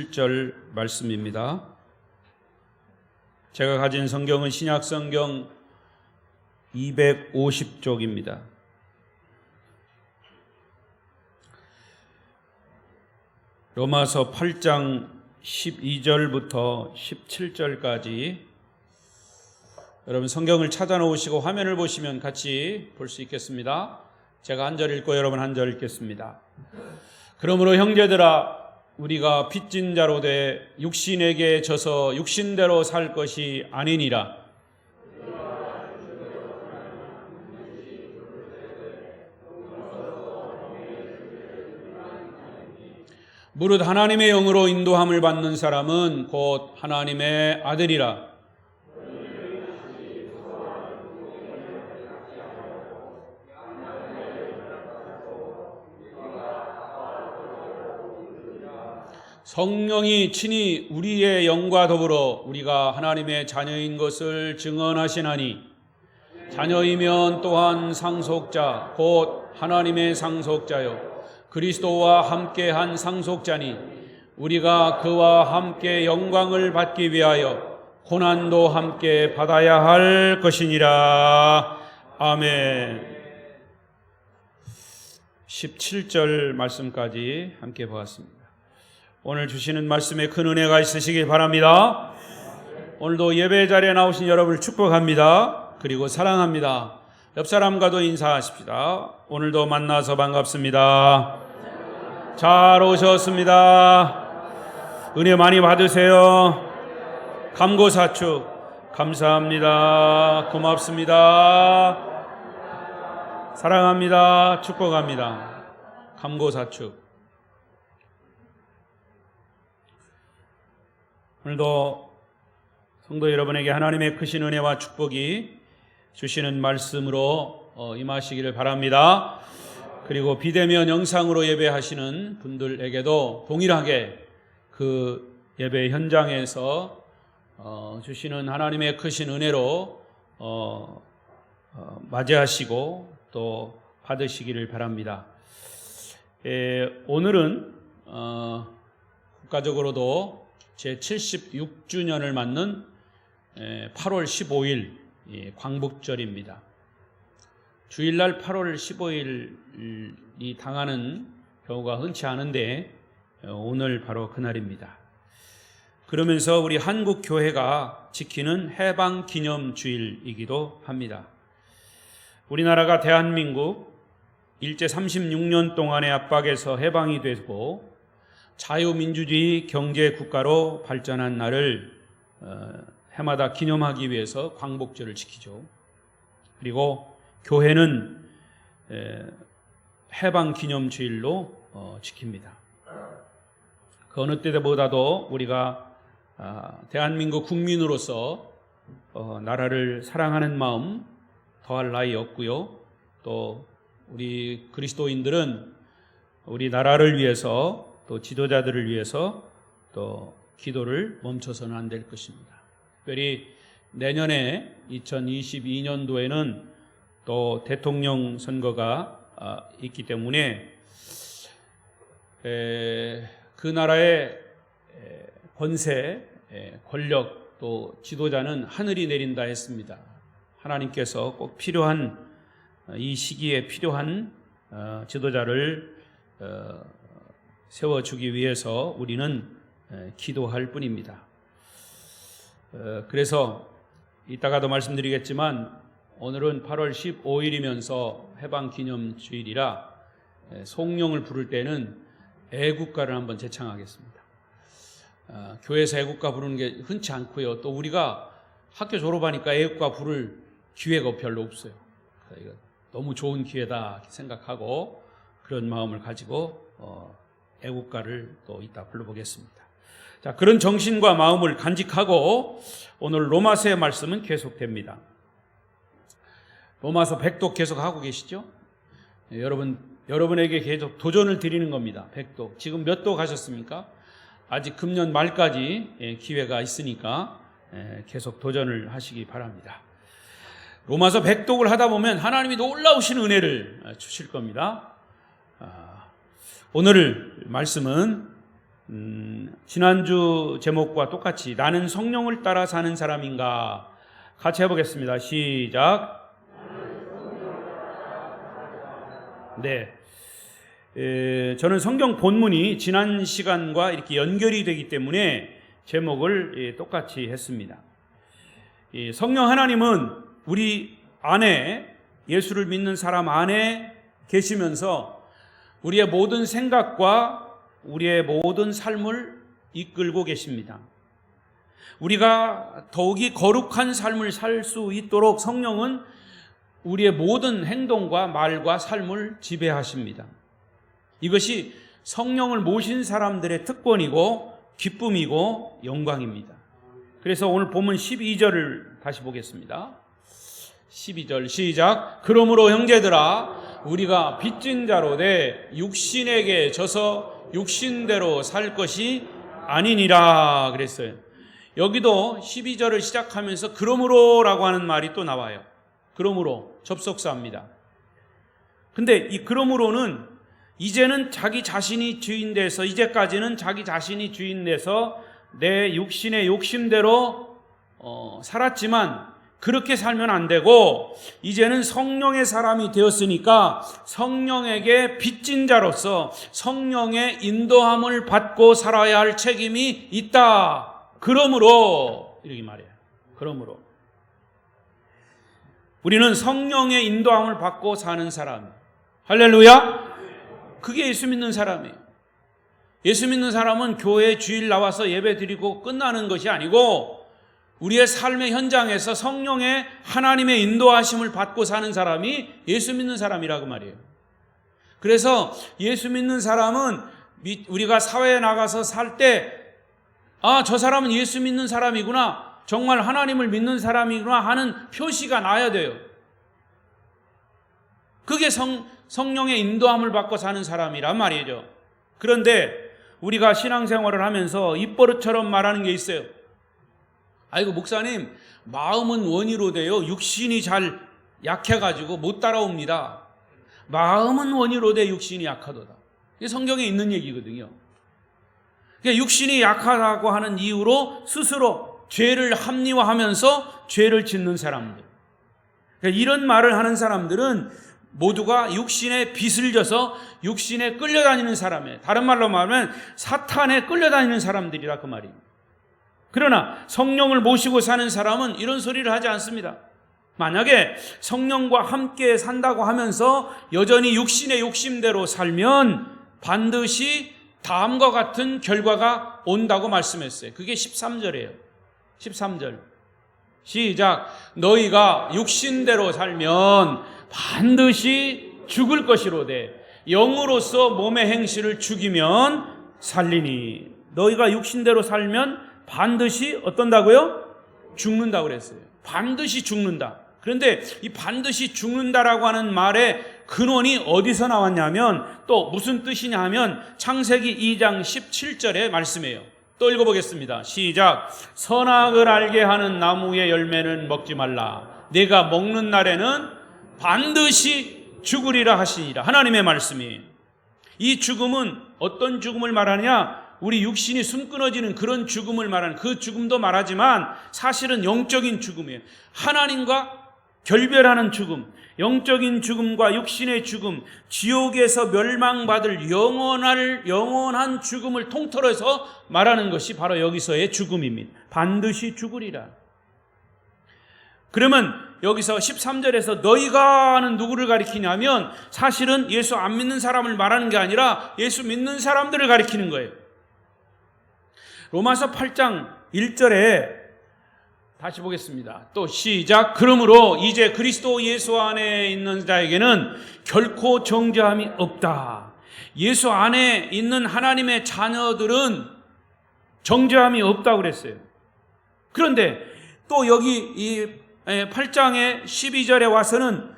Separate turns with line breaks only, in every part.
1절 말씀입니다. 제가 가진 성경은 신약 성경 250쪽입니다. 로마서 8장 12절부터 17절까지 여러분 성경을 찾아놓으시고 화면을 보시면 같이 볼 수 있겠습니다. 제가 한 절 읽고 여러분 한 절 읽겠습니다. 그러므로 형제들아, 우리가 빚진 자로 돼 육신에게 져서 육신대로 살 것이 아니니라. 무릇 하나님의 영으로 인도함을 받는 사람은 곧 하나님의 아들이라. 성령이 친히 우리의 영과 더불어 우리가 하나님의 자녀인 것을 증언하시나니, 자녀이면 또한 상속자 곧 하나님의 상속자요 그리스도와 함께한 상속자니, 우리가 그와 함께 영광을 받기 위하여 고난도 함께 받아야 할 것이니라. 아멘. 17절 말씀까지 함께 보았습니다. 오늘 주시는 말씀에 큰 은혜가 있으시길 바랍니다. 오늘도 예배 자리에 나오신 여러분을 축복합니다. 그리고 사랑합니다. 옆 사람과도 인사하십시다. 오늘도 만나서 반갑습니다. 잘 오셨습니다. 은혜 많이 받으세요. 감고사축 감사합니다. 고맙습니다. 사랑합니다. 축복합니다. 감고사축. 오늘도 성도 여러분에게 하나님의 크신 은혜와 축복이 주시는 말씀으로 임하시기를 바랍니다. 그리고 비대면 영상으로 예배하시는 분들에게도 동일하게 그 예배 현장에서 주시는 하나님의 크신 은혜로 맞이하시고 또 받으시기를 바랍니다. 오늘은 국가적으로도 제76주년을 맞는 8월 15일 광복절입니다. 주일날 8월 15일이 당하는 경우가 흔치 않은데 오늘 바로 그날입니다. 그러면서 우리 한국 교회가 지키는 해방기념주일이기도 합니다. 우리나라가 대한민국 일제 36년 동안의 압박에서 해방이 되고 자유민주주의 경제국가로 발전한 날을 해마다 기념하기 위해서 광복절을 지키죠. 그리고 교회는 해방기념주일로 지킵니다. 그 어느 때보다도 우리가 대한민국 국민으로서 나라를 사랑하는 마음 더할 나위 없고요. 또 우리 그리스도인들은 우리 나라를 위해서 또 지도자들을 위해서 또 기도를 멈춰서는 안 될 것입니다. 특별히 내년에 2022년도에는 또 대통령 선거가 있기 때문에 그 나라의 권세, 권력 또 지도자는 하늘이 내린다 했습니다. 하나님께서 꼭 필요한 이 시기에 필요한 지도자를 세워주기 위해서 우리는 기도할 뿐입니다. 그래서 이따가도 말씀드리겠지만 오늘은 8월 15일이면서 해방기념주일이라 송령을 부를 때는 애국가를 한번 제창하겠습니다. 교회에서 애국가 부르는 게 흔치 않고요. 또 우리가 학교 졸업하니까 애국가 부를 기회가 별로 없어요. 이거 너무 좋은 기회다 생각하고 그런 마음을 가지고 애국가를 또 이따 불러보겠습니다. 자, 그런 정신과 마음을 간직하고 오늘 로마서의 말씀은 계속됩니다. 로마서 100독 계속 하고 계시죠? 여러분에게 계속 도전을 드리는 겁니다. 100독. 지금 몇 독 하셨습니까? 아직 금년 말까지 기회가 있으니까 계속 도전을 하시기 바랍니다. 로마서 100독을 하다 보면 하나님이 놀라우신 은혜를 주실 겁니다. 오늘 말씀은 지난주 제목과 똑같이 나는 성령을 따라 사는 사람인가 같이 해보겠습니다. 시작. 네. 저는 성경 본문이 지난 시간과 이렇게 연결이 되기 때문에 제목을 똑같이 했습니다. 성령 하나님은 우리 안에, 예수를 믿는 사람 안에 계시면서 우리의 모든 생각과 우리의 모든 삶을 이끌고 계십니다. 우리가 더욱이 거룩한 삶을 살 수 있도록 성령은 우리의 모든 행동과 말과 삶을 지배하십니다. 이것이 성령을 모신 사람들의 특권이고 기쁨이고 영광입니다. 그래서 오늘 본문 12절을 다시 보겠습니다. 12절 시작. 그러므로 형제들아 우리가 빚진 자로 돼 육신에게 져서 육신대로 살 것이 아니니라 그랬어요. 여기도 12절을 시작하면서 그러므로라고 하는 말이 또 나와요. 그러므로 접속사입니다. 근데 이 그러므로는 이제는 자기 자신이 주인 돼서, 이제까지는 자기 자신이 주인 돼서 내 육신의 욕심대로 살았지만 그렇게 살면 안 되고, 이제는 성령의 사람이 되었으니까 성령에게 빚진 자로서 성령의 인도함을 받고 살아야 할 책임이 있다. 그러므로 이렇게 말해요. 그러므로 우리는 성령의 인도함을 받고 사는 사람. 할렐루야. 그게 예수 믿는 사람이에요. 예수 믿는 사람은 교회 주일 나와서 예배 드리고 끝나는 것이 아니고 우리의 삶의 현장에서 성령의 하나님의 인도하심을 받고 사는 사람이 예수 믿는 사람이라고 말이에요. 그래서 예수 믿는 사람은 우리가 사회에 나가서 살 때 저 사람은 예수 믿는 사람이구나, 정말 하나님을 믿는 사람이구나 하는 표시가 나야 돼요. 그게 성령의 인도함을 받고 사는 사람이란 말이죠. 그런데 우리가 신앙생활을 하면서 입버릇처럼 말하는 게 있어요. 아이고 목사님, 마음은 원이로 돼요. 육신이 잘 약해가지고 못 따라옵니다. 마음은 원이로 돼 육신이 약하도다. 이게 성경에 있는 얘기거든요. 그러니까 육신이 약하다고 하는 이유로 스스로 죄를 합리화하면서 죄를 짓는 사람들. 그러니까 이런 말을 하는 사람들은 모두가 육신에 빚을 져서 육신에 끌려다니는 사람이에요. 다른 말로 말하면 사탄에 끌려다니는 사람들이라 그 말입니다. 그러나 성령을 모시고 사는 사람은 이런 소리를 하지 않습니다. 만약에 성령과 함께 산다고 하면서 여전히 육신의 욕심대로 살면 반드시 다음과 같은 결과가 온다고 말씀했어요. 그게 13절이에요. 13절 시작. 너희가 육신대로 살면 반드시 죽을 것이로되 영으로서 몸의 행실을 죽이면 살리니. 너희가 육신대로 살면 반드시 어떤다고요? 죽는다고 그랬어요. 반드시 죽는다. 그런데 이 반드시 죽는다라고 하는 말의 근원이 어디서 나왔냐면, 또 무슨 뜻이냐 하면 창세기 2장 17절의 말씀이에요. 또 읽어보겠습니다. 시작. 선악을 알게 하는 나무의 열매는 먹지 말라. 내가 먹는 날에는 반드시 죽으리라 하시니라. 하나님의 말씀이. 이 죽음은 어떤 죽음을 말하느냐? 우리 육신이 숨 끊어지는 그런 죽음을 말하는, 그 죽음도 말하지만 사실은 영적인 죽음이에요. 하나님과 결별하는 죽음, 영적인 죽음과 육신의 죽음, 지옥에서 멸망받을 영원한 죽음을 통틀어서 말하는 것이 바로 여기서의 죽음입니다. 반드시 죽으리라. 그러면 여기서 13절에서 너희가는 누구를 가리키냐면 사실은 예수 안 믿는 사람을 말하는 게 아니라 예수 믿는 사람들을 가리키는 거예요. 로마서 8장 1절에 다시 보겠습니다. 또 시작. 그러므로 이제 그리스도 예수 안에 있는 자에게는 결코 정죄함이 없다. 예수 안에 있는 하나님의 자녀들은 정죄함이 없다고 그랬어요. 그런데 또 여기 이 8장의 12절에 와서는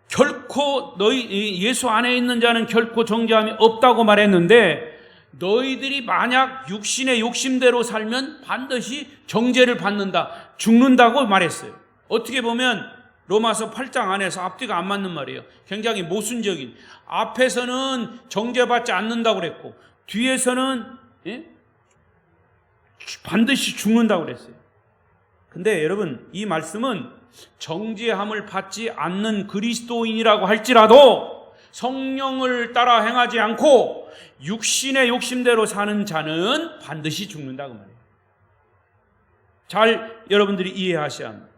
결코 예수 안에 있는 자는 결코 정죄함이 없다고 말했는데, 너희들이 만약 육신의 욕심대로 살면 반드시 정죄를 받는다, 죽는다고 말했어요. 어떻게 보면 로마서 8장 안에서 앞뒤가 안 맞는 말이에요. 굉장히 모순적인, 앞에서는 정죄받지 않는다고 그랬고 뒤에서는 예? 반드시 죽는다고 그랬어요. 근데 여러분, 이 말씀은 정죄함을 받지 않는 그리스도인이라고 할지라도 성령을 따라 행하지 않고 육신의 욕심대로 사는 자는 반드시 죽는다고 말이에요. 잘 여러분들이 이해하셔야 합니다.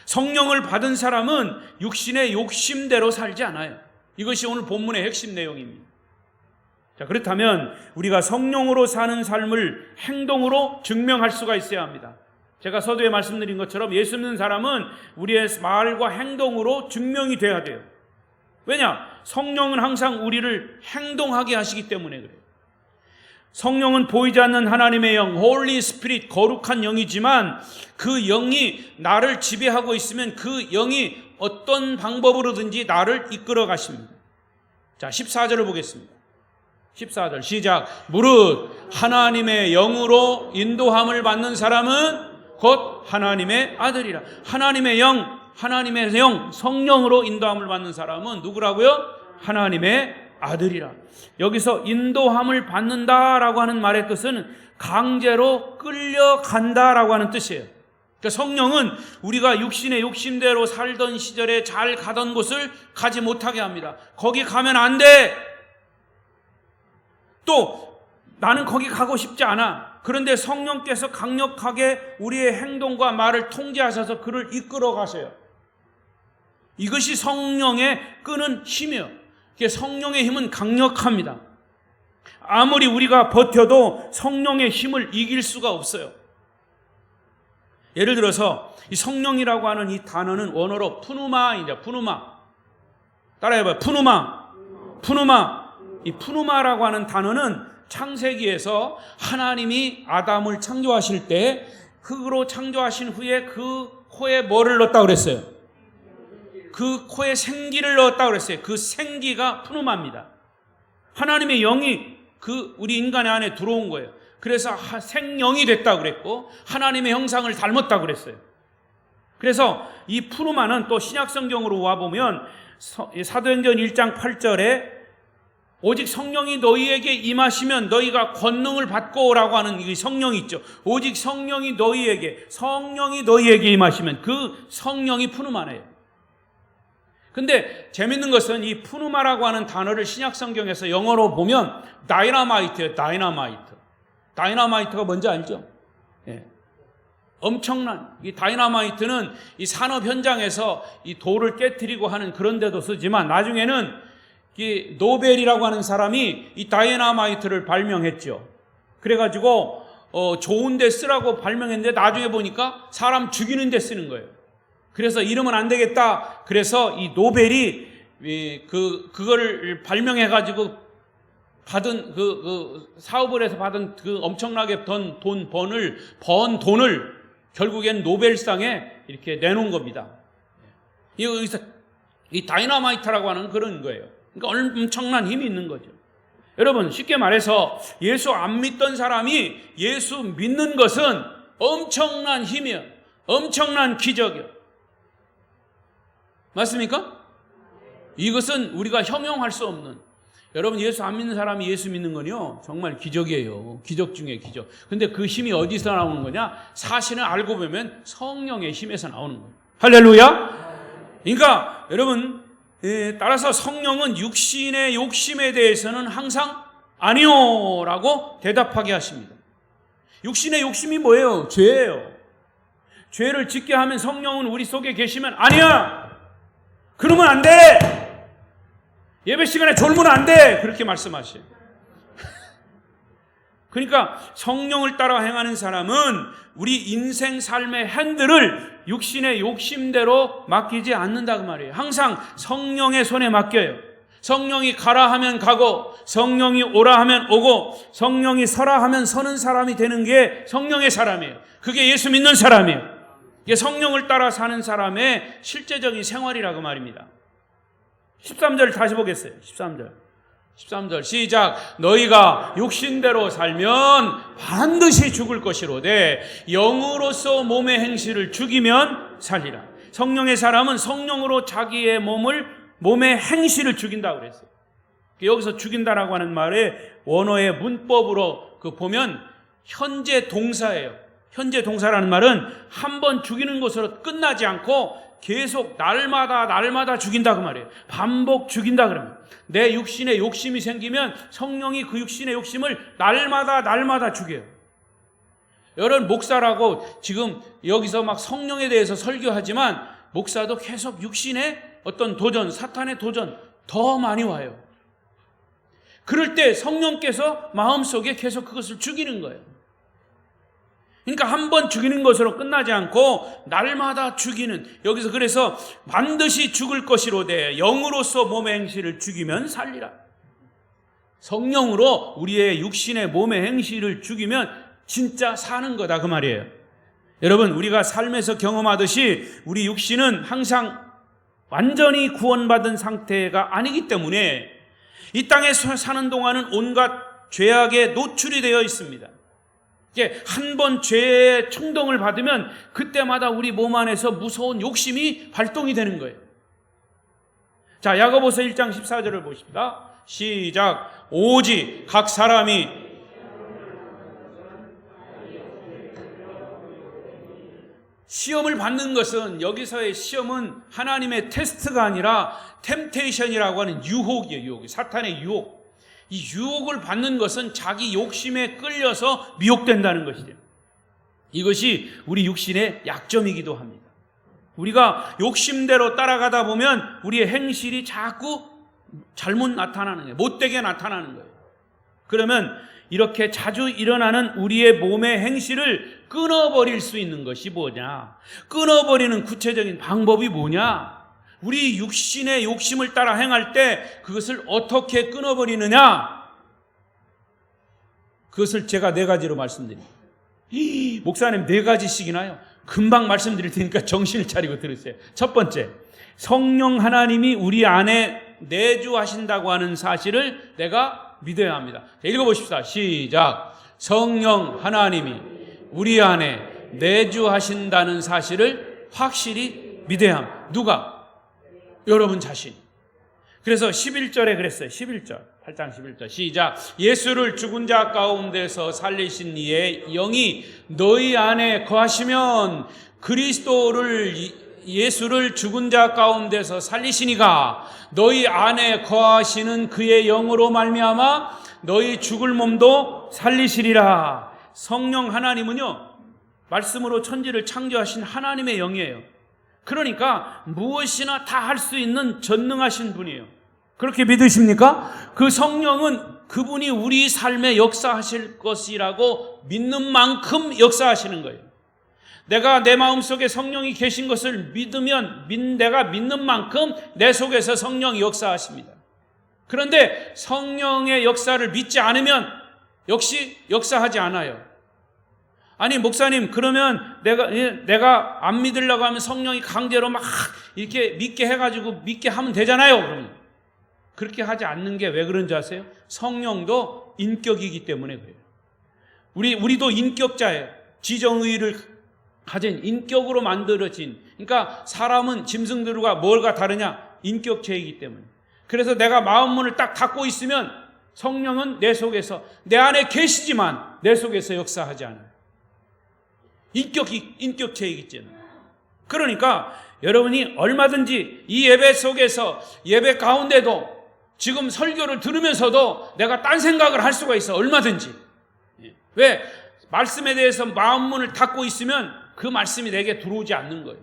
성령을 받은 사람은 육신의 욕심대로 살지 않아요. 이것이 오늘 본문의 핵심 내용입니다. 자, 그렇다면 우리가 성령으로 사는 삶을 행동으로 증명할 수가 있어야 합니다. 제가 서두에 말씀드린 것처럼 예수 믿는 사람은 우리의 말과 행동으로 증명이 돼야 돼요. 왜냐? 성령은 항상 우리를 행동하게 하시기 때문에 그래요. 성령은 보이지 않는 하나님의 영, Holy Spirit, 거룩한 영이지만 그 영이 나를 지배하고 있으면 그 영이 어떤 방법으로든지 나를 이끌어 가십니다. 자, 14절을 보겠습니다. 14절 시작. 무릇 하나님의 영으로 인도함을 받는 사람은 곧 하나님의 아들이라. 하나님의 영, 성령으로 인도함을 받는 사람은 누구라고요? 하나님의 아들이라. 여기서 인도함을 받는다라고 하는 말의 뜻은 강제로 끌려간다라고 하는 뜻이에요. 그러니까 성령은 우리가 육신의 욕심대로 살던 시절에 잘 가던 곳을 가지 못하게 합니다. 거기 가면 안 돼. 또 나는 거기 가고 싶지 않아. 그런데 성령께서 강력하게 우리의 행동과 말을 통제하셔서 그를 이끌어 가세요. 이것이 성령의 끄는 힘이에요. 성령의 힘은 강력합니다. 아무리 우리가 버텨도 성령의 힘을 이길 수가 없어요. 예를 들어서 이 성령이라고 하는 이 단어는 원어로 푸누마입니다. 푸누마. 따라해봐요. 푸누마. 이 푸누마라고 하는 단어는 창세기에서 하나님이 아담을 창조하실 때 흙으로 창조하신 후에 그 코에 뭐를 넣었다고 그랬어요? 그 코에 생기를 넣었다고 그랬어요. 그 생기가 푸누마입니다. 하나님의 영이 그 우리 인간의 안에 들어온 거예요. 그래서 생영이 됐다고 그랬고 하나님의 형상을 닮았다고 그랬어요. 그래서 이 푸누마는 또 신약 성경으로 와보면 사도행전 1장 8절에 오직 성령이 너희에게 임하시면 너희가 권능을 받고 오라고 하는 이 성령이 있죠. 오직 성령이 너희에게 임하시면 그 성령이 푸누마네요. 근데 재밌는 것은 이 푸누마라고 하는 단어를 신약 성경에서 영어로 보면 다이너마이트예요. 다이너마이트가 뭔지 알죠? 예. 엄청난 이 다이너마이트는 이 산업 현장에서 이 돌을 깨트리고 하는 그런 데도 쓰지만 나중에는 이 노벨이라고 하는 사람이 이 다이너마이트를 발명했죠. 그래가지고 좋은 데 쓰라고 발명했는데 나중에 보니까 사람 죽이는 데 쓰는 거예요. 그래서 이러면 안 되겠다. 그래서 이 노벨이 그거를 발명해가지고 받은 그 사업을 해서 받은 그 엄청나게 번 돈을 결국엔 노벨상에 이렇게 내놓은 겁니다. 이 다이너마이트라고 하는 그런 거예요. 그러니까 엄청난 힘이 있는 거죠. 여러분, 쉽게 말해서 예수 안 믿던 사람이 예수 믿는 것은 엄청난 힘이에요. 엄청난 기적이에요. 맞습니까? 이것은 우리가 형용할 수 없는, 여러분 예수 안 믿는 사람이 예수 믿는 건요 정말 기적이에요. 기적 중에 기적. 근데 그 힘이 어디서 나오는 거냐? 사실은 알고 보면 성령의 힘에서 나오는 거예요. 할렐루야. 그러니까 여러분, 따라서 성령은 육신의 욕심에 대해서는 항상 아니요 라고 대답하게 하십니다. 육신의 욕심이 뭐예요? 죄예요. 죄를 짓게 하면 성령은 우리 속에 계시면 아니야, 그러면 안 돼, 예배 시간에 졸면 안 돼, 그렇게 말씀하셔요. 그러니까 성령을 따라 행하는 사람은 우리 인생 삶의 핸들을 육신의 욕심대로 맡기지 않는다 그 말이에요. 항상 성령의 손에 맡겨요. 성령이 가라 하면 가고, 성령이 오라 하면 오고, 성령이 서라 하면 서는 사람이 되는 게 성령의 사람이에요. 그게 예수 믿는 사람이에요. 이게 성령을 따라 사는 사람의 실제적인 생활이라고 말입니다. 13절 다시 보겠어요. 13절 시작. 너희가 육신대로 살면 반드시 죽을 것이로되 영으로서 몸의 행실을 죽이면 살리라. 성령의 사람은 성령으로 자기의 몸의 행실을 죽인다고 그랬어요. 여기서 죽인다라고 하는 말의 원어의 문법으로 보면 현재 동사예요. 현재 동사라는 말은 한 번 죽이는 것으로 끝나지 않고 계속 날마다 죽인다 그 말이에요. 반복 죽인다 그러면 내 육신에 욕심이 생기면 성령이 그 육신의 욕심을 날마다 죽여요. 여러분 목사라고 지금 여기서 막 성령에 대해서 설교하지만 목사도 계속 육신의 어떤 도전, 사탄의 도전 더 많이 와요. 그럴 때 성령께서 마음속에 계속 그것을 죽이는 거예요. 그러니까 한 번 죽이는 것으로 끝나지 않고 날마다 죽이는, 여기서 그래서 반드시 죽을 것이로되 영으로서 몸의 행실을 죽이면 살리라. 성령으로 우리의 육신의 몸의 행실을 죽이면 진짜 사는 거다 그 말이에요. 여러분 우리가 삶에서 경험하듯이 우리 육신은 항상 완전히 구원받은 상태가 아니기 때문에 이 땅에 사는 동안은 온갖 죄악에 노출이 되어 있습니다. 한 번 죄의 충동을 받으면 그때마다 우리 몸 안에서 무서운 욕심이 발동이 되는 거예요. 자, 야고보서 1장 14절을 보십니다. 시작. 오직 각 사람이 시험을 받는 것은, 여기서의 시험은 하나님의 테스트가 아니라 템테이션이라고 하는 유혹이에요. 유혹. 사탄의 유혹. 이 유혹을 받는 것은 자기 욕심에 끌려서 미혹된다는 것이죠. 이것이 우리 육신의 약점이기도 합니다. 우리가 욕심대로 따라가다 보면 우리의 행실이 자꾸 잘못 나타나는 거예요. 못되게 나타나는 거예요. 그러면 이렇게 자주 일어나는 우리의 몸의 행실을 끊어버릴 수 있는 것이 뭐냐? 끊어버리는 구체적인 방법이 뭐냐? 우리 육신의 욕심을 따라 행할 때 그것을 어떻게 끊어버리느냐? 그것을 제가 4가지로 말씀드립니다. 목사님 4가지씩이나요? 금방 말씀드릴 테니까 정신을 차리고 들으세요. 첫 번째, 성령 하나님이 우리 안에 내주하신다고 하는 사실을 내가 믿어야 합니다. 읽어보십시다. 시작. 성령 하나님이 우리 안에 내주하신다는 사실을 확실히 믿어야 합니다. 누가? 여러분 자신. 그래서 11절에 그랬어요. 11절, 8장 11절 시작. 예수를 죽은 자 가운데서 살리신 이의 영이 너희 안에 거하시면, 그리스도를 예수를 죽은 자 가운데서 살리시니가 너희 안에 거하시는 그의 영으로 말미암아 너희 죽을 몸도 살리시리라. 성령 하나님은요, 말씀으로 천지를 창조하신 하나님의 영이에요. 그러니까 무엇이나 다 할 수 있는 전능하신 분이에요. 그렇게 믿으십니까? 그 성령은 그분이 우리 삶에 역사하실 것이라고 믿는 만큼 역사하시는 거예요. 내가 내 마음속에 성령이 계신 것을 믿으면 내가 믿는 만큼 내 속에서 성령이 역사하십니다. 그런데 성령의 역사를 믿지 않으면 역시 역사하지 않아요. 아니 목사님, 그러면 내가 안 믿으려고 하면 성령이 강제로 막 이렇게 믿게 해가지고 믿게 하면 되잖아요. 그러면 그렇게 하지 않는 게 왜 그런지 아세요? 성령도 인격이기 때문에 그래요. 우리도 인격자예요. 지정의를 가진 인격으로 만들어진. 그러니까 사람은 짐승들과 뭐가 다르냐? 인격체이기 때문에. 그래서 내가 마음문을 딱 닫고 있으면 성령은 내 속에서, 내 안에 계시지만 내 속에서 역사하지 않아요. 인격체이기 때문에. 그러니까 여러분이 얼마든지 이 예배 속에서, 예배 가운데도 지금 설교를 들으면서도 내가 딴 생각을 할 수가 있어. 얼마든지. 왜? 말씀에 대해서 마음문을 닫고 있으면 그 말씀이 내게 들어오지 않는 거예요.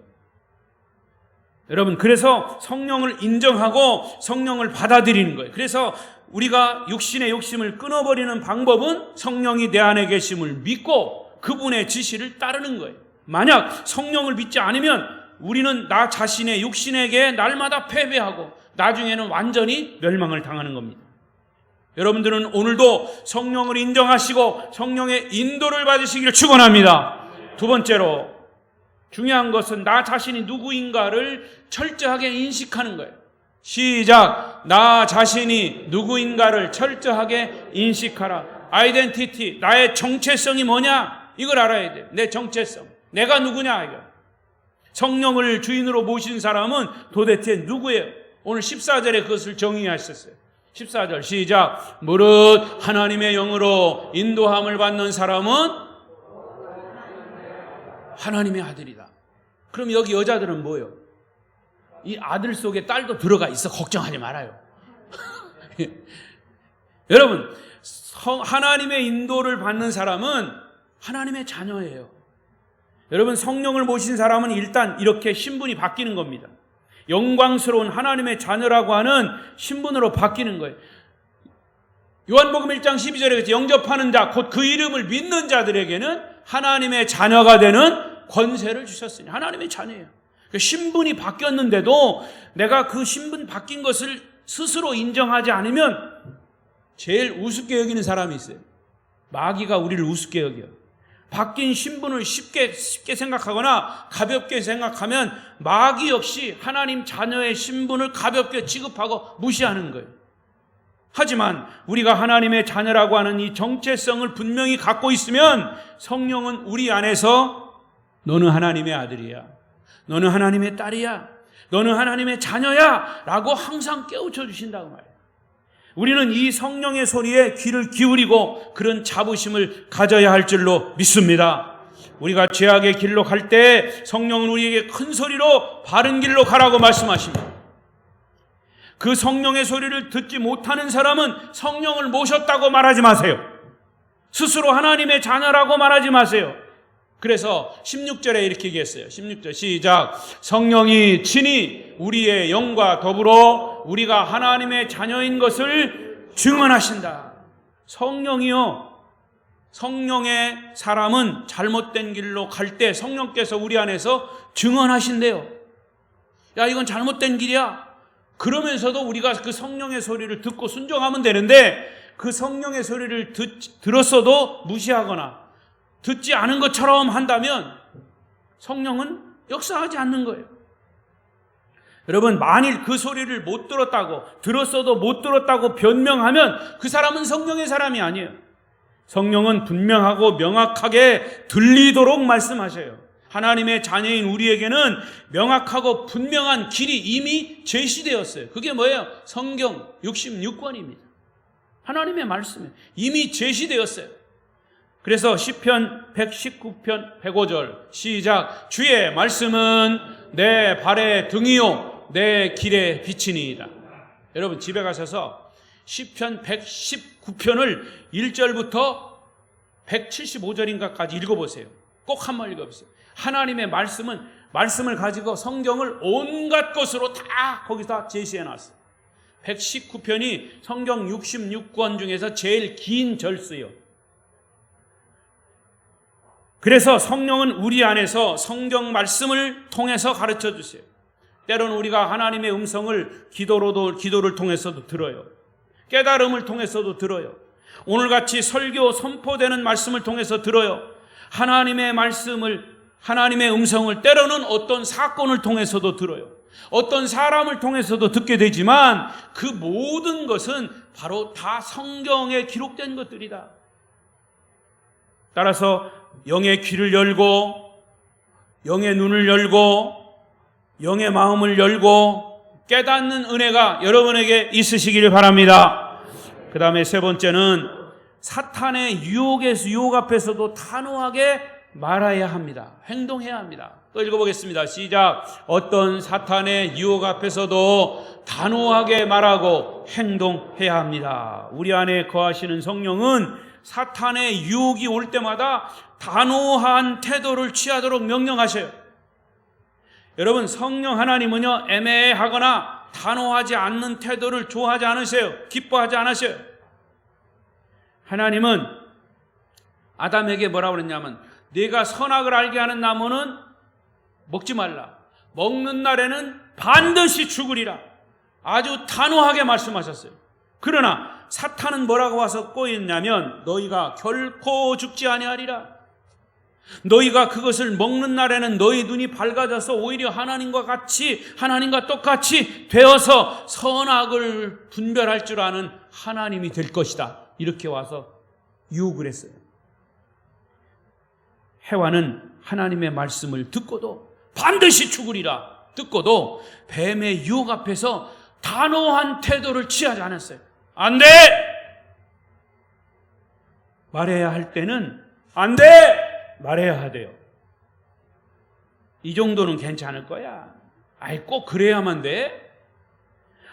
여러분, 그래서 성령을 인정하고 성령을 받아들이는 거예요. 그래서 우리가 육신의 욕심을 끊어버리는 방법은 성령이 내 안에 계심을 믿고 그분의 지시를 따르는 거예요. 만약 성령을 믿지 않으면 우리는 나 자신의 육신에게 날마다 패배하고 나중에는 완전히 멸망을 당하는 겁니다. 여러분들은 오늘도 성령을 인정하시고 성령의 인도를 받으시기를 축원합니다. 두 번째로 중요한 것은 나 자신이 누구인가를 철저하게 인식하는 거예요. 시작. 나 자신이 누구인가를 철저하게 인식하라. 아이덴티티, 나의 정체성이 뭐냐? 이걸 알아야 돼요. 내 정체성, 내가 누구냐 이거. 성령을 주인으로 모신 사람은 도대체 누구예요? 오늘 14절에 그것을 정의하셨어요. 14절 시작. 무릇 하나님의 영으로 인도함을 받는 사람은 하나님의 아들이다. 그럼 여기 여자들은 뭐예요? 이 아들 속에 딸도 들어가 있어. 걱정하지 말아요. 여러분, 하나님의 인도를 받는 사람은 하나님의 자녀예요. 여러분, 성령을 모신 사람은 일단 이렇게 신분이 바뀌는 겁니다. 영광스러운 하나님의 자녀라고 하는 신분으로 바뀌는 거예요. 요한복음 1장 12절에 영접하는 자, 곧 그 이름을 믿는 자들에게는 하나님의 자녀가 되는 권세를 주셨으니 하나님의 자녀예요. 신분이 바뀌었는데도 내가 그 신분 바뀐 것을 스스로 인정하지 않으면 제일 우습게 여기는 사람이 있어요. 마귀가 우리를 우습게 여겨요. 바뀐 신분을 쉽게 생각하거나 가볍게 생각하면 마귀 역시 하나님 자녀의 신분을 가볍게 취급하고 무시하는 거예요. 하지만 우리가 하나님의 자녀라고 하는 이 정체성을 분명히 갖고 있으면 성령은 우리 안에서 너는 하나님의 아들이야, 너는 하나님의 딸이야, 너는 하나님의 자녀야 라고 항상 깨우쳐 주신다고 말해요. 우리는 이 성령의 소리에 귀를 기울이고 그런 자부심을 가져야 할 줄로 믿습니다. 우리가 죄악의 길로 갈 때 성령은 우리에게 큰 소리로 바른 길로 가라고 말씀하십니다. 그 성령의 소리를 듣지 못하는 사람은 성령을 모셨다고 말하지 마세요. 스스로 하나님의 자녀라고 말하지 마세요. 그래서 16절에 이렇게 얘기했어요. 16절 시작. 성령이 친히 우리의 영과 더불어 우리가 하나님의 자녀인 것을 증언하신다. 성령이요, 성령의 사람은 잘못된 길로 갈 때 성령께서 우리 안에서 증언하신대요. 야, 이건 잘못된 길이야. 그러면서도 우리가 그 성령의 소리를 듣고 순종하면 되는데 그 성령의 소리를 들었어도 무시하거나 듣지 않은 것처럼 한다면 성령은 역사하지 않는 거예요. 여러분, 만일 그 소리를 못 들었다고, 들었어도 못 들었다고 변명하면 그 사람은 성령의 사람이 아니에요. 성령은 분명하고 명확하게 들리도록 말씀하셔요. 하나님의 자녀인 우리에게는 명확하고 분명한 길이 이미 제시되었어요. 그게 뭐예요? 성경 66권입니다. 하나님의 말씀이 이미 제시되었어요. 그래서 시편 119편 105절 시작. 주의 말씀은 내 발의 등이요 내 길의 빛이니이다. 여러분, 집에 가셔서 시편 119편을 1절부터 175절인가까지 읽어보세요. 꼭 한번 읽어보세요. 하나님의 말씀을 가지고 성경을 온갖 것으로 다 거기다 제시해놨어요. 119편이 성경 66권 중에서 제일 긴 절수요. 그래서 성령은 우리 안에서 성경 말씀을 통해서 가르쳐 주세요. 때로는 우리가 하나님의 음성을 기도를 통해서도 들어요. 깨달음을 통해서도 들어요. 오늘같이 설교 선포되는 말씀을 통해서 들어요. 하나님의 음성을 때로는 어떤 사건을 통해서도 들어요. 어떤 사람을 통해서도 듣게 되지만 그 모든 것은 바로 다 성경에 기록된 것들이다. 따라서 영의 귀를 열고 영의 눈을 열고 영의 마음을 열고 깨닫는 은혜가 여러분에게 있으시기를 바랍니다. 그 다음에 세 번째는 사탄의 유혹 앞에서도 단호하게 말해야 합니다. 행동해야 합니다. 또 읽어보겠습니다. 시작. 어떤 사탄의 유혹 앞에서도 단호하게 말하고 행동해야 합니다. 우리 안에 거하시는 성령은 사탄의 유혹이 올 때마다 단호한 태도를 취하도록 명령하셔요. 여러분, 성령 하나님은요, 애매하거나 단호하지 않는 태도를 좋아하지 않으세요. 기뻐하지 않으세요. 하나님은 아담에게 뭐라고 그랬냐면, 네가 선악을 알게 하는 나무는 먹지 말라. 먹는 날에는 반드시 죽으리라. 아주 단호하게 말씀하셨어요. 그러나 사탄은 뭐라고 와서 꼬였냐면, 너희가 결코 죽지 아니하리라. 너희가 그것을 먹는 날에는 너희 눈이 밝아져서 오히려 하나님과 똑같이 되어서 선악을 분별할 줄 아는 하나님이 될 것이다. 이렇게 와서 유혹을 했어요. 해와는 하나님의 말씀을 듣고도 반드시 죽으리라 듣고도 뱀의 유혹 앞에서 단호한 태도를 취하지 않았어요. 안 돼! 말해야 할 때는 안 돼! 말해야 돼요. 이 정도는 괜찮을 거야. 아이, 꼭 그래야만 돼?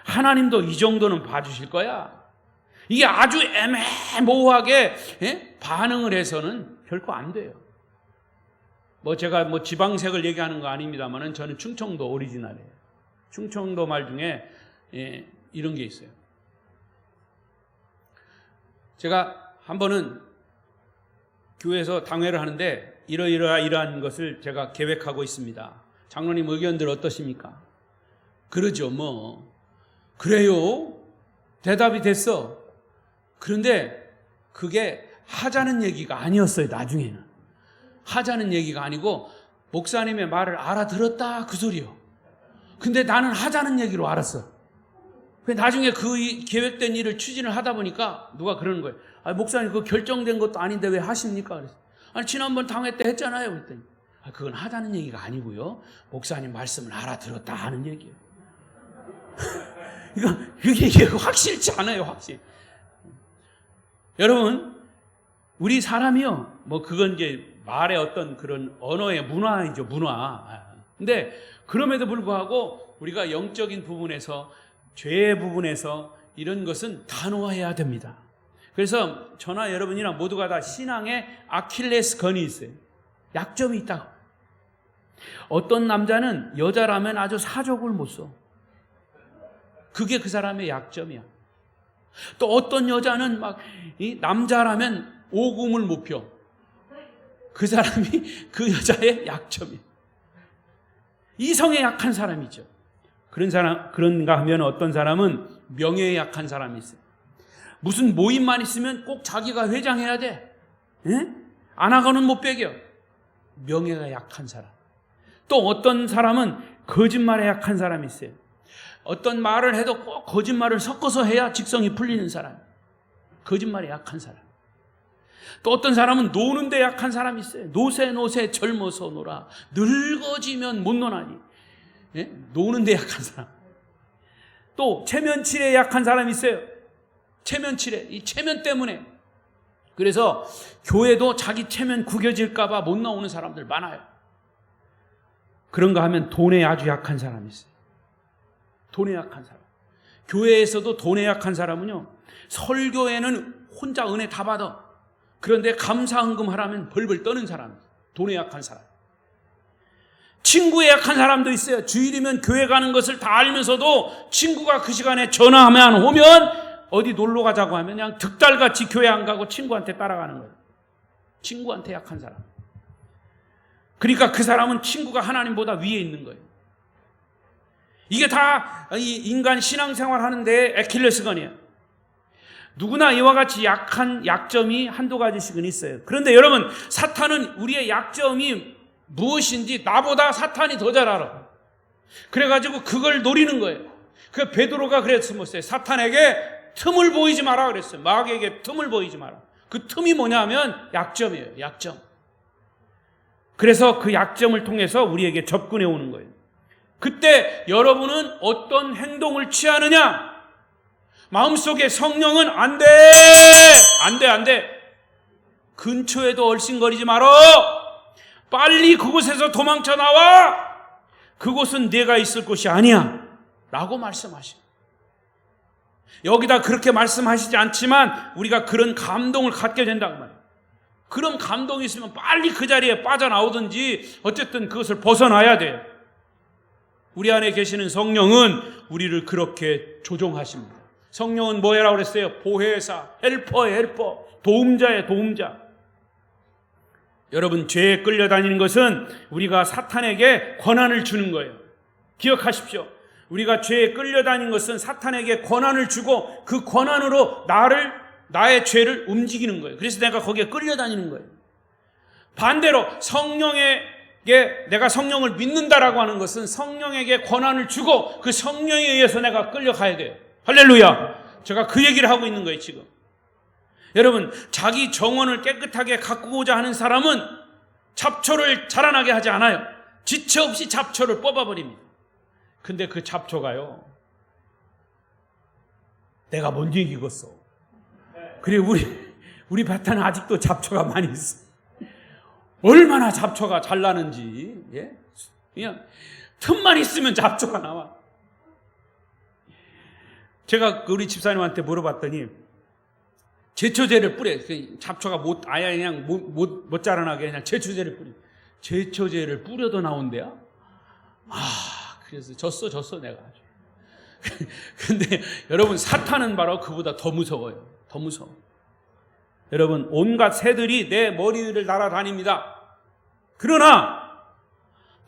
하나님도 이 정도는 봐주실 거야. 이게 아주 애매모호하게 반응을 해서는 결코 안 돼요. 제가 지방색을 얘기하는 거 아닙니다만은 저는 충청도 오리지널이에요. 충청도 말 중에 이런 게 있어요. 제가 한 번은 교회에서 당회를 하는데 이러한 것을 제가 계획하고 있습니다. 장로님 의견들 어떠십니까? 그러죠, 그래요. 대답이 됐어. 그런데 그게 하자는 얘기가 아니었어요, 나중에는. 하자는 얘기가 아니고 목사님의 말을 알아들었다 그 소리요. 근데 나는 하자는 얘기로 알았어. 나중에 그 계획된 일을 추진을 하다 보니까 누가 그러는 거예요. 목사님 그거 결정된 것도 아닌데 왜 하십니까? 그래서 지난번 당회 때 했잖아요. 그랬더니 그건 하자는 얘기가 아니고요. 목사님 말씀을 알아들었다 하는 얘기예요. 이게 확실치 않아요, 확실. 여러분, 우리 사람이요. 그건 이제 말의 어떤 그런 언어의 문화이죠, 문화. 근데 그럼에도 불구하고 우리가 영적인 부분에서, 죄의 부분에서 이런 것은 단호해야 됩니다. 그래서 저나 여러분이나 모두가 다 신앙에 아킬레스건이 있어요. 약점이 있다고. 어떤 남자는 여자라면 아주 사족을 못 써. 그게 그 사람의 약점이야. 또 어떤 여자는 이 남자라면 오금을 못 펴. 그 사람이 그 여자의 약점이야. 이성에 약한 사람이죠. 그런가 하면 어떤 사람은 명예에 약한 사람이 있어요. 무슨 모임만 있으면 꼭 자기가 회장해야 돼. 안 하고는 못 배겨. 명예가 약한 사람. 또 어떤 사람은 거짓말에 약한 사람이 있어요. 어떤 말을 해도 꼭 거짓말을 섞어서 해야 직성이 풀리는 사람. 거짓말에 약한 사람. 또 어떤 사람은 노는 데 약한 사람이 있어요. 노세 젊어서 놀아. 늙어지면 못 노나니. 노는 데 약한 사람. 또 체면칠에 약한 사람이 있어요. 체면칠에. 이 체면 때문에. 그래서 교회도 자기 체면 구겨질까 봐 못 나오는 사람들 많아요. 그런가 하면 돈에 아주 약한 사람이 있어요. 돈에 약한 사람. 교회에서도 돈에 약한 사람은요, 설교에는 혼자 은혜 다 받아. 그런데 감사헌금 하라면 벌벌 떠는 사람. 돈에 약한 사람. 친구에 약한 사람도 있어요. 주일이면 교회 가는 것을 다 알면서도 친구가 그 시간에 전화하면 오면 어디 놀러 가자고 하면 그냥 득달같이 교회 안 가고 친구한테 따라가는 거예요. 친구한테 약한 사람. 그러니까 그 사람은 친구가 하나님보다 위에 있는 거예요. 이게 다 인간 신앙생활 하는데 애킬레스건이에요. 누구나 이와 같이 약한 약점이 한두 가지씩은 있어요. 그런데 여러분, 사탄은 우리의 약점이 무엇인지 나보다 사탄이 더 잘 알아. 그래가지고 그걸 노리는 거예요. 그 베드로가 그랬어요. 사탄에게 틈을 보이지 마라 그랬어요. 마귀에게 틈을 보이지 마라. 그 틈이 뭐냐면 약점이에요. 약점. 그래서 그 약점을 통해서 우리에게 접근해 오는 거예요. 그때 여러분은 어떤 행동을 취하느냐? 마음속에 성령은 안 돼! 안 돼! 근처에도 얼씬거리지 말어! 빨리 그곳에서 도망쳐 나와! 그곳은 네가 있을 곳이 아니야! 라고 말씀하시고, 여기다 그렇게 말씀하시지 않지만 우리가 그런 감동을 갖게 된다고 말이에요. 그런 감동이 있으면 빨리 그 자리에 빠져나오든지 어쨌든 그것을 벗어나야 돼요. 우리 안에 계시는 성령은 우리를 그렇게 조종하십니다. 성령은 뭐라고 그랬어요? 보혜사, 헬퍼, 도움자예요, 도움자. 여러분, 죄에 끌려다니는 것은 우리가 사탄에게 권한을 주는 거예요. 기억하십시오. 우리가 죄에 끌려다니는 것은 사탄에게 권한을 주고 그 권한으로 나의 죄를 움직이는 거예요. 그래서 내가 거기에 끌려다니는 거예요. 반대로 내가 성령을 믿는다라고 하는 것은 성령에게 권한을 주고 그 성령에 의해서 내가 끌려가야 돼요. 할렐루야. 제가 그 얘기를 하고 있는 거예요, 지금. 여러분, 자기 정원을 깨끗하게 가꾸고자 하는 사람은 잡초를 자라나게 하지 않아요. 지체 없이 잡초를 뽑아버립니다. 근데 그 잡초가요, 내가 먼저 이기겠어. 그래, 우리 베타는 아직도 잡초가 많이 있어. 얼마나 잡초가 잘 나는지. 예? 그냥 틈만 있으면 잡초가 나와. 제가 우리 집사님한테 물어봤더니 제초제를 뿌려. 잡초가 아예 그냥 못 자라나게 그냥 제초제를 뿌려. 제초제를 뿌려도 나온대야? 그래서 졌어 내가. 근데 여러분, 사탄은 바로 그보다 더 무서워요. 더 무서워. 여러분, 온갖 새들이 내 머리 위를 날아다닙니다. 그러나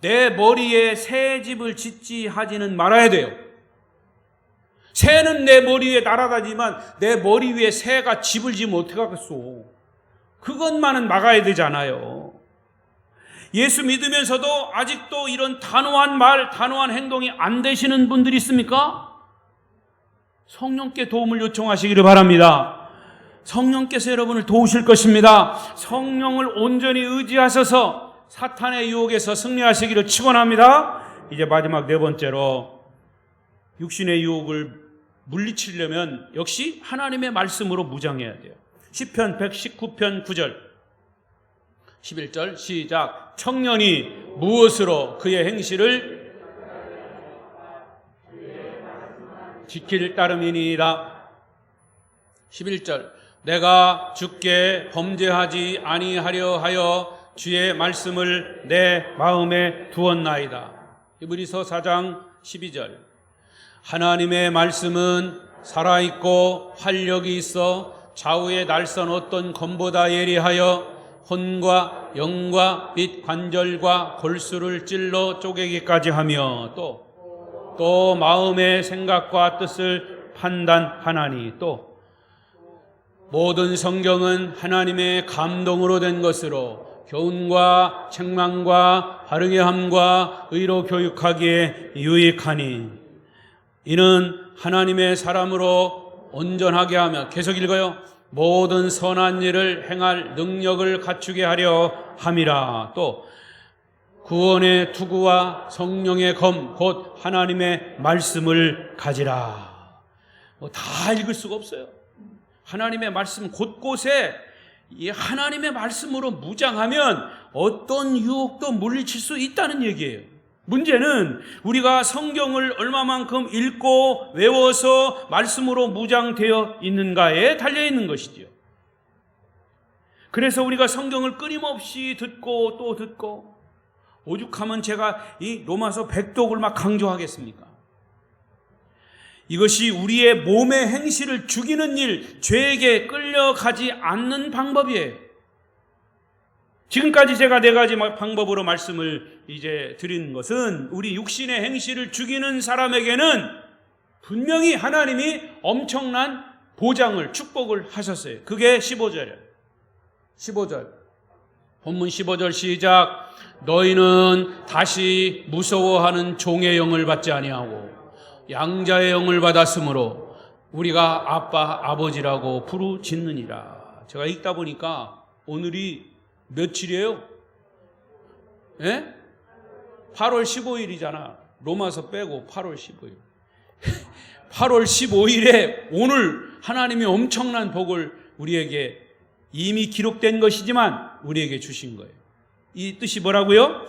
내 머리에 새 집을 짓지 하지는 말아야 돼요. 새는 내 머리 위에 날아다니지만 내 머리 위에 새가 집을 지면 어떻게 하겠소? 그것만은 막아야 되잖아요. 예수 믿으면서도 아직도 이런 단호한 말, 단호한 행동이 안 되시는 분들이 있습니까? 성령께 도움을 요청하시기를 바랍니다. 성령께서 여러분을 도우실 것입니다. 성령을 온전히 의지하셔서 사탄의 유혹에서 승리하시기를 축원합니다. 이제 마지막 네 번째로, 육신의 유혹을 물리치려면 역시 하나님의 말씀으로 무장해야 돼요. 시편 119편 9절 11절 시작. 청년이 무엇으로 그의 행실을 지킬 따름이니이다. 11절 내가 주께 범죄하지 아니하려 하여 주의 말씀을 내 마음에 두었나이다. 히브리서 4장 12절 하나님의 말씀은 살아있고 활력이 있어 좌우의 날선 어떤 검보다 예리하여 혼과 영과 빛 관절과 골수를 찔러 쪼개기까지 하며 또 마음의 생각과 뜻을 판단하나니 또 모든 성경은 하나님의 감동으로 된 것으로 교훈과 책망과 바르게 함과 의로 교육하기에 유익하니 이는 하나님의 사람으로 온전하게 하며, 계속 읽어요, 모든 선한 일을 행할 능력을 갖추게 하려 함이라. 또 구원의 투구와 성령의 검 곧 하나님의 말씀을 가지라. 다 읽을 수가 없어요. 하나님의 말씀 곳곳에 이 하나님의 말씀으로 무장하면 어떤 유혹도 물리칠 수 있다는 얘기예요. 문제는 우리가 성경을 얼마만큼 읽고 외워서 말씀으로 무장되어 있는가에 달려있는 것이지요. 그래서 우리가 성경을 끊임없이 듣고 또 듣고, 오죽하면 제가 이 로마서 100독을 막 강조하겠습니까? 이것이 우리의 몸의 행실을 죽이는 일, 죄에게 끌려가지 않는 방법이에요. 지금까지 제가 네 가지 방법으로 말씀을 이제 드린 것은 우리 육신의 행실을 죽이는 사람에게는 분명히 하나님이 엄청난 보장을, 축복을 하셨어요. 그게 15절이에요. 15절. 본문 15절 시작. 너희는 다시 무서워하는 종의 영을 받지 아니하고 양자의 영을 받았으므로 우리가 아빠, 아버지라고 부르짖느니라. 제가 읽다 보니까 오늘이 며칠이에요? 예? 8월 15일이잖아. 로마서 빼고 8월 15일. 8월 15일에 오늘 하나님이 엄청난 복을 우리에게 이미 기록된 것이지만 우리에게 주신 거예요. 이 뜻이 뭐라고요?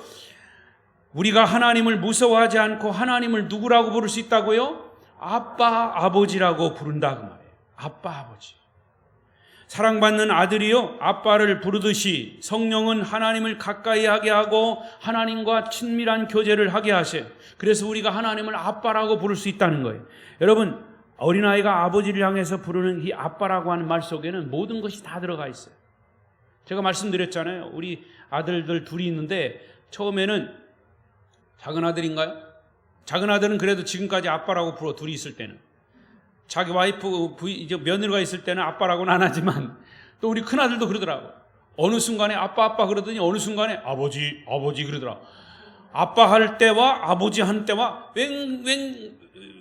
우리가 하나님을 무서워하지 않고 하나님을 누구라고 부를 수 있다고요? 아빠, 아버지라고 부른다 그 말이에요. 아빠, 아버지. 사랑받는 아들이요 아빠를 부르듯이 성령은 하나님을 가까이 하게 하고 하나님과 친밀한 교제를 하게 하세요. 그래서 우리가 하나님을 아빠라고 부를 수 있다는 거예요. 여러분, 어린아이가 아버지를 향해서 부르는 이 아빠라고 하는 말 속에는 모든 것이 다 들어가 있어요. 제가 말씀드렸잖아요. 우리 아들들 둘이 있는데 처음에는 작은 아들인가요? 작은 아들은 그래도 지금까지 아빠라고 불러, 둘이 있을 때는. 자기 와이프, 이제 며느리가 있을 때는 아빠라고는 안 하지만 또 우리 큰아들도 그러더라고. 어느 순간에 아빠 그러더니 어느 순간에 아버지 그러더라고. 아빠 할 때와 아버지 할 때와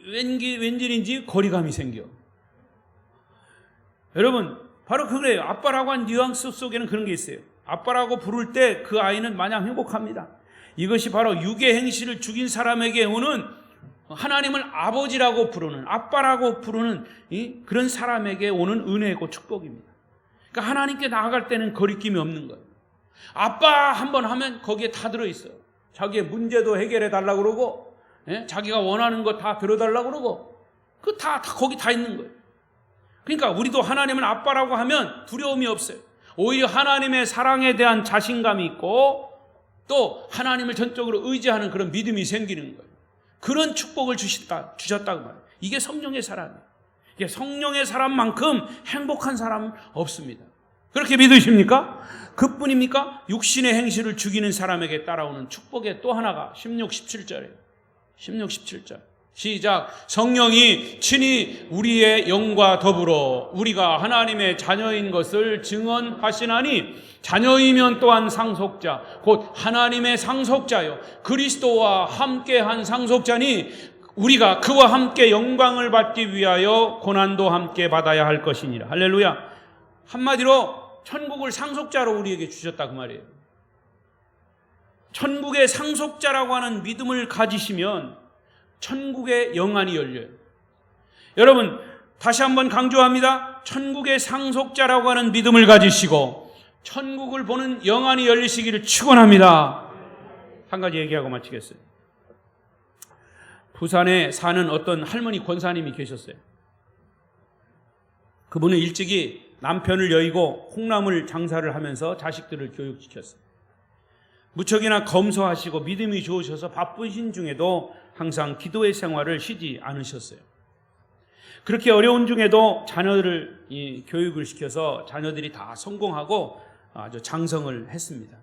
왠지인지 거리감이 생겨. 여러분, 바로 그래요. 아빠라고 한 뉘앙스 속에는 그런 게 있어요. 아빠라고 부를 때 그 아이는 마냥 행복합니다. 이것이 바로 육의 행실을 죽인 사람에게 오는 하나님을 아버지라고 부르는, 아빠라고 부르는 그런 사람에게 오는 은혜고 축복입니다. 그러니까 하나님께 나아갈 때는 거리낌이 없는 거예요. 아빠 한번 하면 거기에 다 들어있어요. 자기의 문제도 해결해 달라고 그러고, 자기가 원하는 거 다 들어달라고 그러고, 거기 다 있는 거예요. 그러니까 우리도 하나님을 아빠라고 하면 두려움이 없어요. 오히려 하나님의 사랑에 대한 자신감이 있고, 또 하나님을 전적으로 의지하는 그런 믿음이 생기는 거예요. 그런 축복을 주셨다고 말해요. 이게 성령의 사람이에요. 이게 성령의 사람만큼 행복한 사람은 없습니다. 그렇게 믿으십니까? 그뿐입니까? 육신의 행실을 죽이는 사람에게 따라오는 축복의 또 하나가 16, 17절이에요. 16, 17절. 시작. 성령이 친히 우리의 영과 더불어 우리가 하나님의 자녀인 것을 증언하시나니, 자녀이면 또한 상속자, 곧 하나님의 상속자요 그리스도와 함께한 상속자니, 우리가 그와 함께 영광을 받기 위하여 고난도 함께 받아야 할 것이니라. 할렐루야. 한마디로 천국을 상속자로 우리에게 주셨다 그 말이에요. 천국의 상속자라고 하는 믿음을 가지시면 천국의 영안이 열려요. 여러분, 다시 한번 강조합니다. 천국의 상속자라고 하는 믿음을 가지시고 천국을 보는 영안이 열리시기를 축원합니다. 한 가지 얘기하고 마치겠어요. 부산에 사는 어떤 할머니 권사님이 계셨어요. 그분은 일찍이 남편을 여의고 콩나물 장사를 하면서 자식들을 교육시켰어요. 무척이나 검소하시고 믿음이 좋으셔서 바쁘신 중에도 항상 기도의 생활을 쉬지 않으셨어요. 그렇게 어려운 중에도 자녀들을 교육을 시켜서 자녀들이 다 성공하고 아주 장성을 했습니다.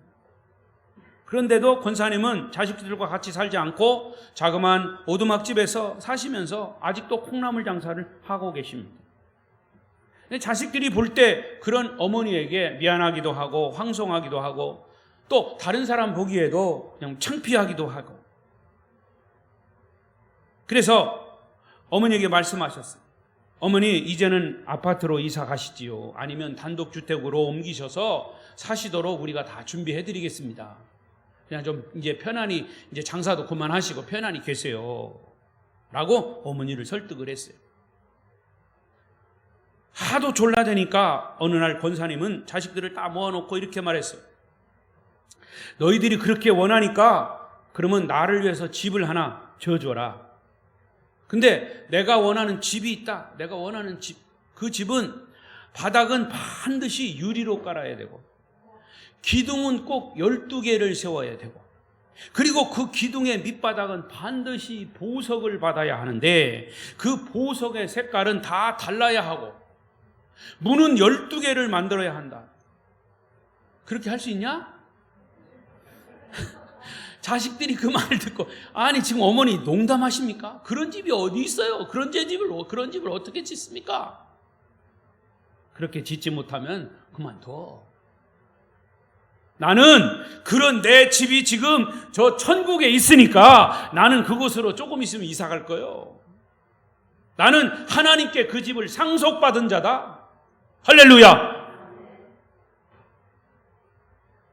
그런데도 권사님은 자식들과 같이 살지 않고 자그마한 오두막집에서 사시면서 아직도 콩나물 장사를 하고 계십니다. 자식들이 볼 때 그런 어머니에게 미안하기도 하고 황송하기도 하고, 또 다른 사람 보기에도 그냥 창피하기도 하고, 그래서 어머니에게 말씀하셨어요. 어머니, 이제는 아파트로 이사 가시지요. 아니면 단독주택으로 옮기셔서 사시도록 우리가 다 준비해 드리겠습니다. 그냥 좀 이제 편안히 이제 장사도 그만하시고 편안히 계세요. 라고 어머니를 설득을 했어요. 하도 졸라대니까 어느 날 권사님은 자식들을 다 모아놓고 이렇게 말했어요. 너희들이 그렇게 원하니까 그러면 나를 위해서 집을 하나 지어줘라. 근데 내가 원하는 집이 있다. 내가 원하는 집. 그 집은 바닥은 반드시 유리로 깔아야 되고, 기둥은 꼭 12개를 세워야 되고, 그리고 그 기둥의 밑바닥은 반드시 보석을 받아야 하는데 그 보석의 색깔은 다 달라야 하고, 문은 12개를 만들어야 한다. 그렇게 할 수 있냐? 자식들이 그 말을 듣고, 아니 지금 어머니 농담하십니까? 그런 집이 어디 있어요? 그런 집을 어떻게 짓습니까? 그렇게 짓지 못하면 그만둬. 나는 그런 내 집이 지금 저 천국에 있으니까 나는 그곳으로 조금 있으면 이사 갈 거예요. 나는 하나님께 그 집을 상속받은 자다. 할렐루야.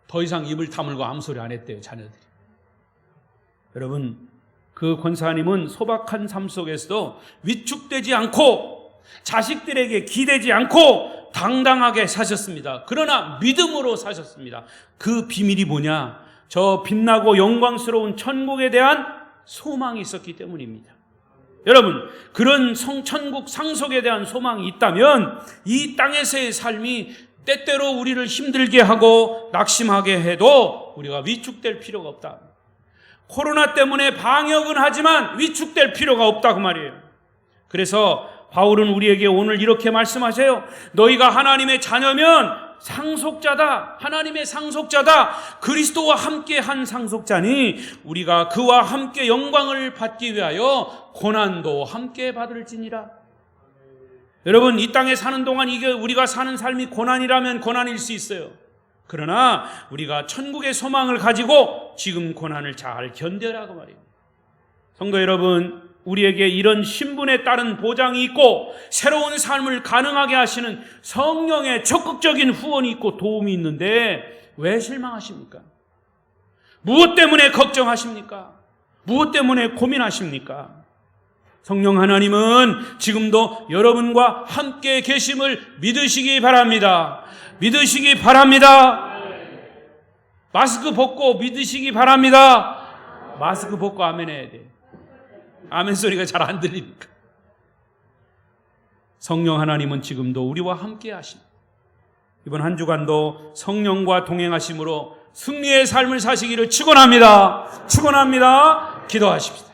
더 이상 입을 다물고 아무 소리 안 했대요, 자녀들이. 여러분, 그 권사님은 소박한 삶 속에서도 위축되지 않고 자식들에게 기대지 않고 당당하게 사셨습니다. 그러나 믿음으로 사셨습니다. 그 비밀이 뭐냐? 저 빛나고 영광스러운 천국에 대한 소망이 있었기 때문입니다. 여러분, 그런 천국 상속에 대한 소망이 있다면 이 땅에서의 삶이 때때로 우리를 힘들게 하고 낙심하게 해도 우리가 위축될 필요가 없다. 코로나 때문에 방역은 하지만 위축될 필요가 없다 그 말이에요. 그래서 바울은 우리에게 오늘 이렇게 말씀하세요. 너희가 하나님의 자녀면 상속자다. 하나님의 상속자다. 그리스도와 함께 한 상속자니 우리가 그와 함께 영광을 받기 위하여 고난도 함께 받을지니라. 여러분, 이 땅에 사는 동안 이게 우리가 사는 삶이 고난이라면 고난일 수 있어요. 그러나 우리가 천국의 소망을 가지고 지금 고난을 잘 견뎌라고 말이에요. 성도 여러분, 우리에게 이런 신분에 따른 보장이 있고 새로운 삶을 가능하게 하시는 성령의 적극적인 후원이 있고 도움이 있는데 왜 실망하십니까? 무엇 때문에 걱정하십니까? 무엇 때문에 고민하십니까? 성령 하나님은 지금도 여러분과 함께 계심을 믿으시기 바랍니다. 믿으시기 바랍니다. 마스크 벗고 믿으시기 바랍니다. 마스크 벗고 아멘 해야 돼요. 아멘 소리가 잘 안 들리니까. 성령 하나님은 지금도 우리와 함께 하십니다. 이번 한 주간도 성령과 동행하심으로 승리의 삶을 사시기를 축원합니다. 축원합니다. 기도하십시다.